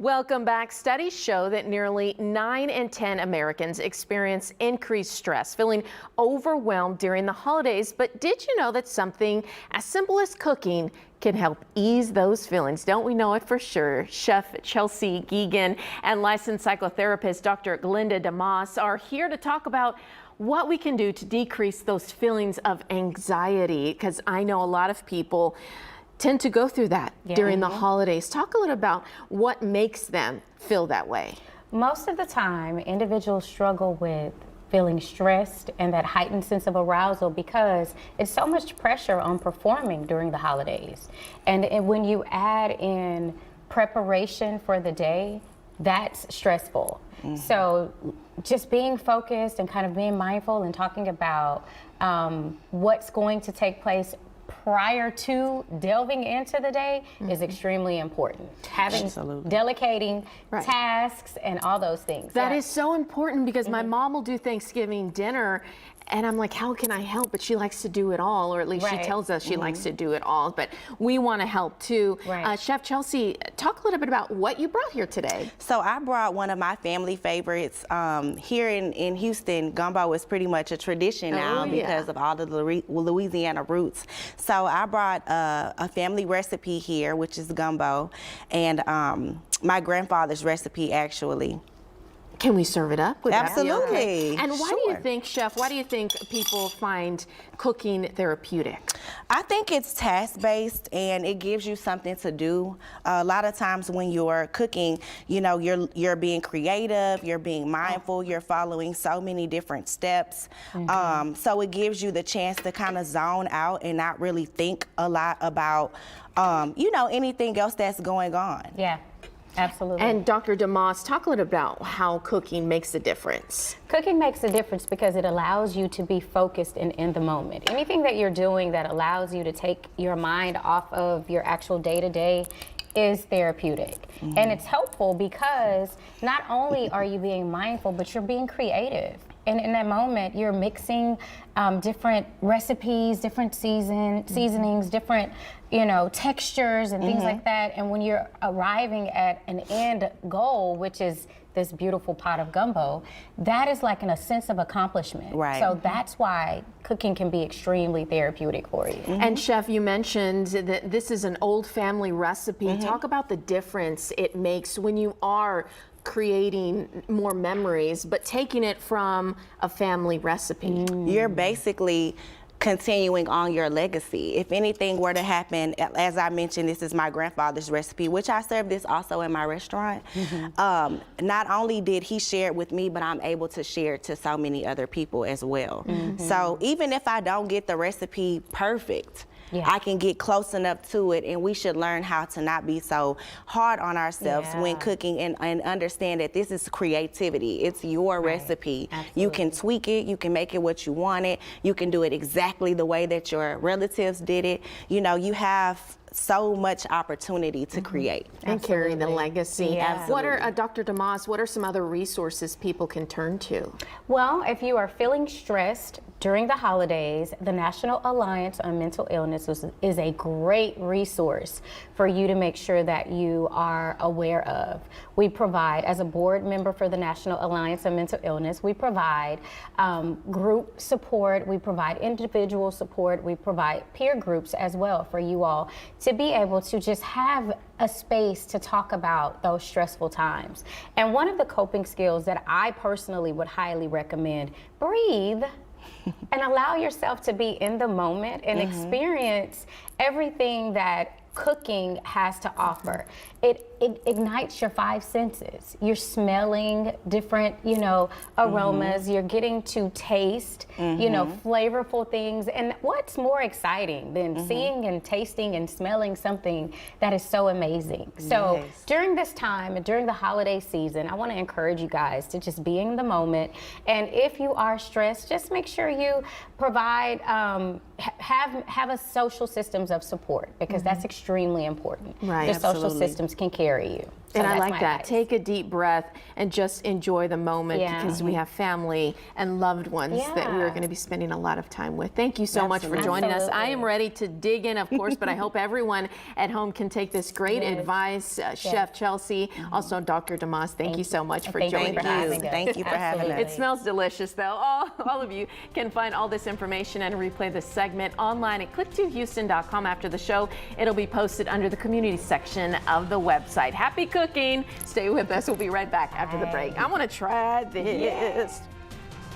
Welcome back. Studies show that nearly 9 in 10 Americans experience increased stress, feeling overwhelmed during the holidays. But did you know that something as simple as cooking can help ease those feelings? Don't we know it for sure? Chef Chelsea Geegan and licensed psychotherapist Dr. Glenda DeMoss are here to talk about what we can do to decrease those feelings of anxiety, because I know a lot of people tend to go through that during the holidays. Talk a little about what makes them feel that way. Most of the time, individuals struggle with feeling stressed and that heightened sense of arousal because it's so much pressure on performing during the holidays. And when you add in preparation for the day, that's stressful. So just being focused and kind of being mindful and talking about what's going to take place prior to delving into the day is extremely important. Delegating tasks and all those things. That is so important, because my mom will do Thanksgiving dinner and I'm like, how can I help? But she likes to do it all, or at least she tells us she likes to do it all, but we want to help too. Chef Chelsea, talk a little bit about what you brought here today. So I brought one of my family favorites. Here in Houston, gumbo is pretty much a tradition now because of all the Louisiana roots. So I brought a family recipe here, which is gumbo, and my grandfather's recipe, actually. Can we serve it up? Absolutely. And why do you think, Chef, why do you think people find cooking therapeutic? I think it's task-based and it gives you something to do. A lot of times when you're cooking, you know, you're being creative, you're being mindful, you're following so many different steps. So it gives you the chance to kind of zone out and not really think a lot about, you know, anything else that's going on. Yeah. Absolutely. And Dr. DeMoss, talk a little about how cooking makes a difference. Cooking makes a difference because it allows you to be focused and in the moment. Anything that you're doing that allows you to take your mind off of your actual day-to-day is therapeutic. And it's helpful because not only are you being mindful, but you're being creative. And in that moment, you're mixing different recipes, different seasonings, different, you know, textures and things like that. And when you're arriving at an end goal, which is this beautiful pot of gumbo, that is like a sense of accomplishment. So that's why cooking can be extremely therapeutic for you. And Chef, you mentioned that this is an old family recipe. Talk about the difference it makes when you are creating more memories, but taking it from a family recipe. You're basically continuing on your legacy. If anything were to happen, as I mentioned, this is my grandfather's recipe, which I serve this also in my restaurant. Not only did he share it with me, but I'm able to share it to so many other people as well. So even if I don't get the recipe perfect, I can get close enough to it, and we should learn how to not be so hard on ourselves when cooking, and understand that this is creativity. It's your recipe. You can tweak it, you can make it what you want it, you can do it exactly the way that your relatives did it. You know, you have so much opportunity to create. And carry the legacy. What are, Dr. DeMoss, what are some other resources people can turn to? Well, if you are feeling stressed during the holidays, the National Alliance on Mental Illness is a great resource for you to make sure that you are aware of. We provide, as a board member for the National Alliance on Mental Illness, we provide group support, we provide individual support, we provide peer groups as well for you all to be able to just have a space to talk about those stressful times. And one of the coping skills that I personally would highly recommend, breathe and allow yourself to be in the moment and experience everything that cooking has to offer. It ignites your 5 senses. You're smelling different, you know, aromas. You're getting to taste, you know, flavorful things. And what's more exciting than seeing and tasting and smelling something that is so amazing? So during this time and during the holiday season, I want to encourage you guys to just be in the moment. And if you are stressed, just make sure you provide, have a social systems of support, because that's extremely important. The social systems can carry you. And I that's like my that. advice. Take a deep breath and just enjoy the moment Yeah. because we have family and loved ones that we're Yeah. going to be spending a lot of time with. Thank you so much for joining us. I am Absolutely. ready to dig in, of course, but I hope everyone at home can take this great Yes. advice. Chef Chelsea, also Dr. DeMoss, thank you so much for Thank you joining for us. having us. Thank you for having us. Absolutely. It smells delicious, though. All of you can find all this information and replay this segment online at click2houston.com after the show. It'll be posted under the community section of the website. Happy cooking. Stay with us. We'll be right back after the break. I want to try this.